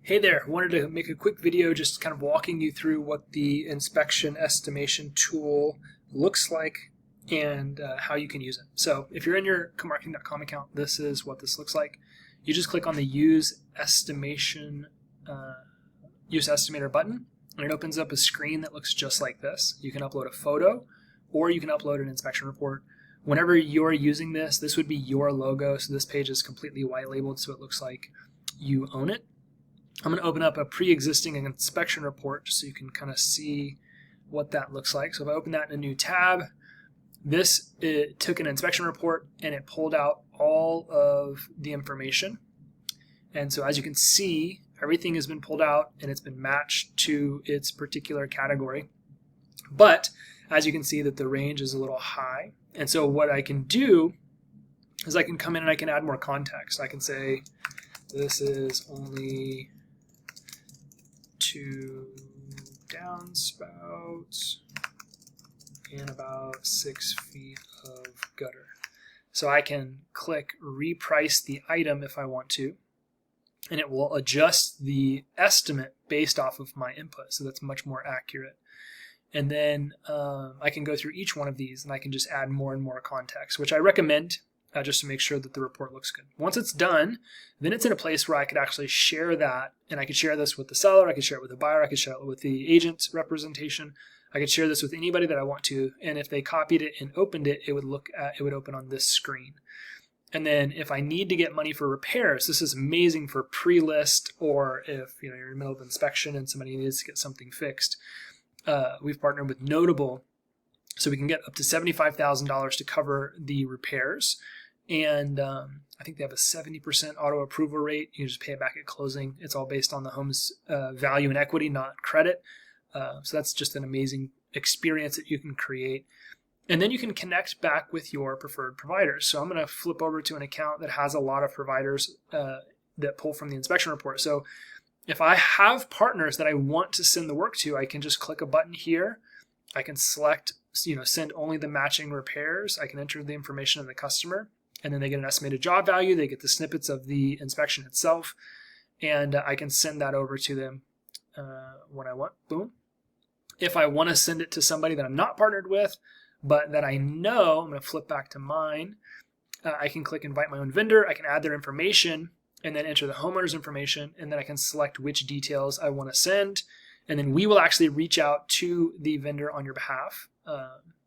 Hey there, wanted to make a quick video just kind of walking you through what the inspection estimation tool looks like and how you can use it. So if you're in your comarketing.com account, this is what this looks like. You just click on the Use Estimator button, and it opens up a screen that looks just like this. You can upload a photo or you can upload an inspection report. Whenever you're using this, this would be your logo, so this page is completely white labeled so it looks like you own it. I'm going to open up a pre-existing inspection report just so you can kind of see what that looks like. So if I open that in a new tab, it took an inspection report and it pulled out all of the information. And so as you can see, everything has been pulled out and it's been matched to its particular category. But as you can see that the range is a little high. And so what I can do is I can come in and I can add more context. I can say this is only 2 downspouts and about 6 feet of gutter. So I can click reprice the item if I want to, and it will adjust the estimate based off of my input, so that's much more accurate. And then I can go through each one of these and I can just add more and more context, which I recommend just to make sure that the report looks good. Once it's done, then it's in a place where I could actually share that, and I could share this with the seller, I could share it with the buyer, I could share it with the agent's representation, I could share this with anybody that I want to, and if they copied it and opened it, it would open on this screen. And then if I need to get money for repairs, this is amazing for pre-list, or if you're in the middle of inspection and somebody needs to get something fixed. We've partnered with Notable, so we can get up to $75,000 to cover the repairs. And I think they have a 70% auto approval rate. You just pay it back at closing. It's all based on the home's value and equity, not credit. So that's just an amazing experience that you can create. And then you can connect back with your preferred providers. So I'm going to flip over to an account that has a lot of providers that pull from the inspection report. So if I have partners that I want to send the work to, I can just click a button here. I can select, send only the matching repairs. I can enter the information of the customer, and then they get an estimated job value. They get the snippets of the inspection itself, and I can send that over to them when I want. Boom. If I want to send it to somebody that I'm not partnered with, but that I know, I'm going to flip back to mine. I can click invite my own vendor. I can add their information and then enter the homeowner's information, and then I can select which details I want to send. And then we will actually reach out to the vendor on your behalf,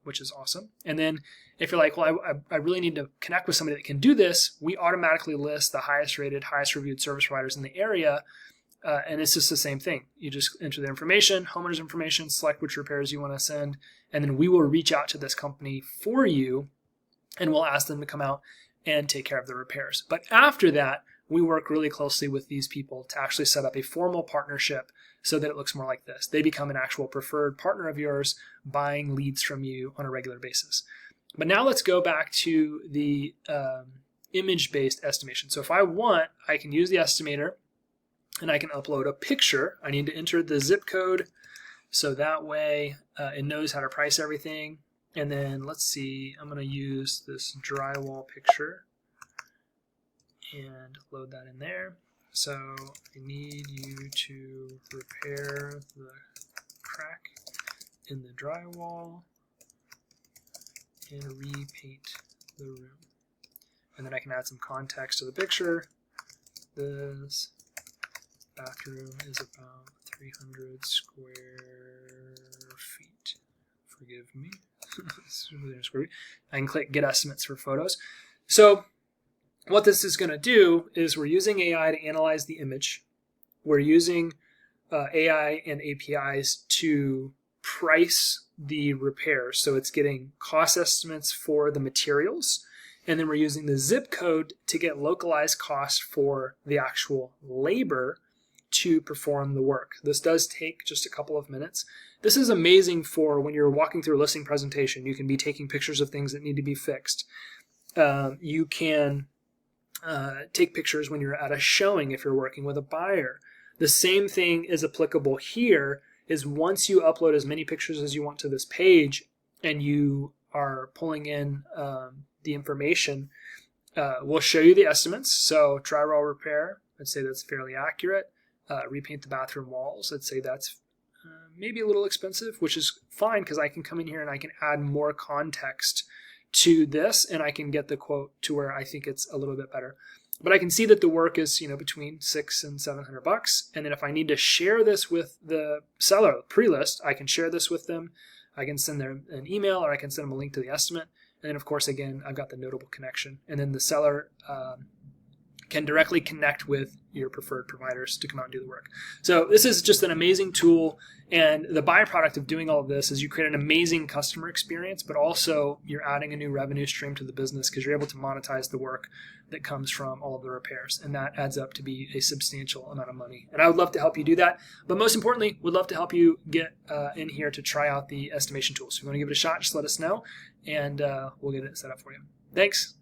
which is awesome. And then if you're like, well, I really need to connect with somebody that can do this, we automatically list the highest rated, highest reviewed service providers in the area. And it's just the same thing. You just enter the information, homeowner's information, select which repairs you want to send, and then we will reach out to this company for you, and we'll ask them to come out and take care of the repairs. But after that, we work really closely with these people to actually set up a formal partnership so that it looks more like this. They become an actual preferred partner of yours, buying leads from you on a regular basis. But now let's go back to the image-based estimation. So if I want, I can use the estimator and I can upload a picture. I need to enter the zip code so that way it knows how to price everything. And then let's see, I'm going to use this drywall picture and load that in there. So I need you to repair the crack in the drywall and repaint the room. And then I can add some context to the picture. This bathroom is about 300 square feet. Forgive me. I can click get estimates for photos. So what this is going to do is we're using AI to analyze the image. We're using AI and APIs to price the repairs. So it's getting cost estimates for the materials. And then we're using the zip code to get localized costs for the actual labor to perform the work. This does take just a couple of minutes. This is amazing for when you're walking through a listing presentation. You can be taking pictures of things that need to be fixed. You can take pictures when you're at a showing if you're working with a buyer. The same thing is applicable here, is once you upload as many pictures as you want to this page and you are pulling in the information, we'll show you the estimates. So drywall repair, I'd say that's fairly accurate. repaint the bathroom walls. I'd say that's maybe a little expensive, which is fine because I can come in here and I can add more context to this and I can get the quote to where I think it's a little bit better. But I can see that the work is, between $600 and $700. And then if I need to share this with the seller pre-list, I can share this with them. I can send them an email or I can send them a link to the estimate. And then of course, again, I've got the notable connection. And then the seller can directly connect with your preferred providers to come out and do the work. So this is just an amazing tool. And the byproduct of doing all of this is you create an amazing customer experience, but also you're adding a new revenue stream to the business because you're able to monetize the work that comes from all of the repairs. And that adds up to be a substantial amount of money. And I would love to help you do that. But most importantly, would love to help you get in here to try out the estimation tools. If you want to give it a shot, just let us know and we'll get it set up for you. Thanks.